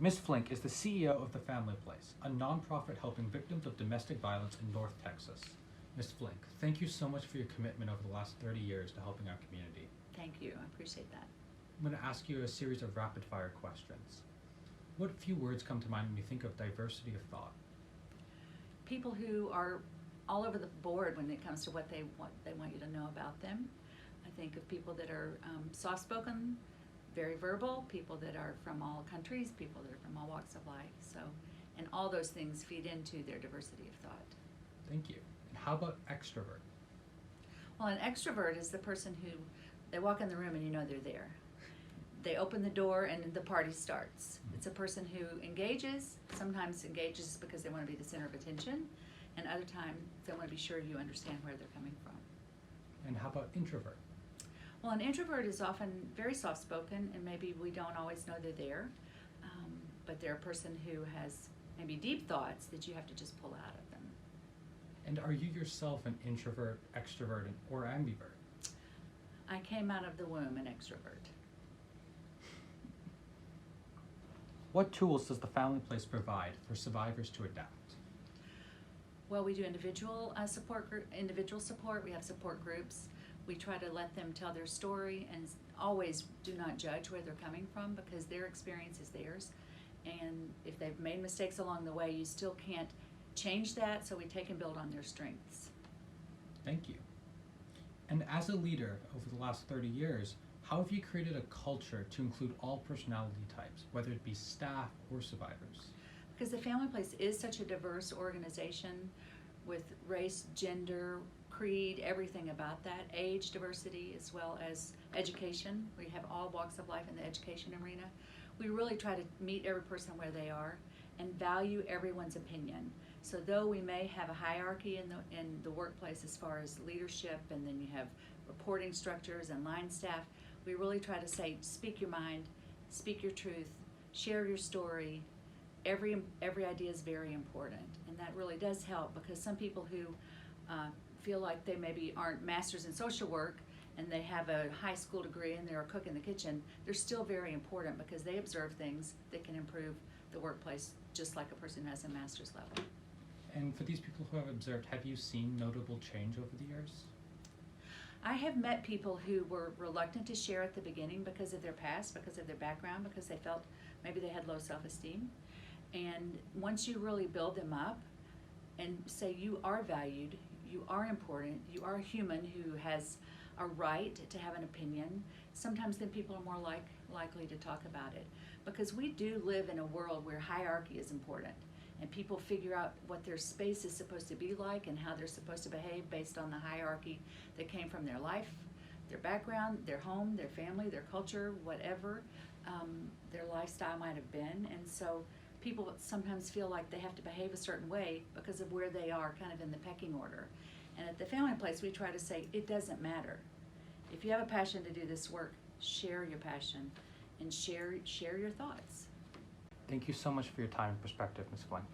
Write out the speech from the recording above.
Ms. Flink is the CEO of The Family Place, a nonprofit helping victims of domestic violence in North Texas. Ms. Flink, thank you so much for your commitment over the last 30 years to helping our community. Thank you. I appreciate that. I'm going to ask you a series of rapid-fire questions. What few words come to mind when you think of diversity of thought? People who are all over the board when it comes to what they want you to know about them. I think of people that are soft-spoken, very verbal, people that are from all countries, people that are from all walks of life. So, and all those things feed into their diversity of thought. Thank you. And how about extrovert? Well, an extrovert is the person who, they walk in the room and you know they're there. They open the door and the party starts. It's a person who engages, sometimes engages because they want to be the center of attention, and other times they want to be sure you understand where they're coming from. And how about introvert? Well, an introvert is often very soft-spoken, and maybe we don't always know they're there, but they're a person who has maybe deep thoughts that you have to just pull out of them. And are you yourself an introvert, extrovert, or ambivert? I came out of the womb an extrovert. What tools does the Family Place provide for survivors to adapt? Well, we do individual support. We have support groups. We try to let them tell their story and always do not judge where they're coming from because their experience is theirs. And if they've made mistakes along the way, you still can't change that, so we take and build on their strengths. Thank you. And as a leader over the last 30 years, how have you created a culture to include all personality types, whether it be staff or survivors? Because the Family Place is such a diverse organization with race, gender, creed, everything about that, age diversity, as well as education. We have all walks of life in the education arena. We really try to meet every person where they are and value everyone's opinion. So though we may have a hierarchy in the workplace as far as leadership, and then you have reporting structures and line staff, we really try to say, speak your mind, speak your truth, share your story. Every idea is very important, and that really does help because some people who feel like they maybe aren't masters in social work and they have a high school degree and they're a cook in the kitchen, they're still very important because they observe things that can improve the workplace just like a person who has a master's level. And for these people who have observed, have you seen notable change over the years? I have met people who were reluctant to share at the beginning because of their past, because of their background, because they felt maybe they had low self-esteem. And once you really build them up and say you are valued, you are important, you are a human who has a right to have an opinion, sometimes then people are more likely to talk about it. Because we do live in a world where hierarchy is important and people figure out what their space is supposed to be like and how they're supposed to behave based on the hierarchy that came from their life, their background, their home, their family, their culture, whatever their lifestyle might have been. And so people sometimes feel like they have to behave a certain way because of where they are kind of in the pecking order. And at the Family Place, we try to say, it doesn't matter. If you have a passion to do this work, share your passion and share your thoughts. Thank you so much for your time and perspective, Ms. Flink.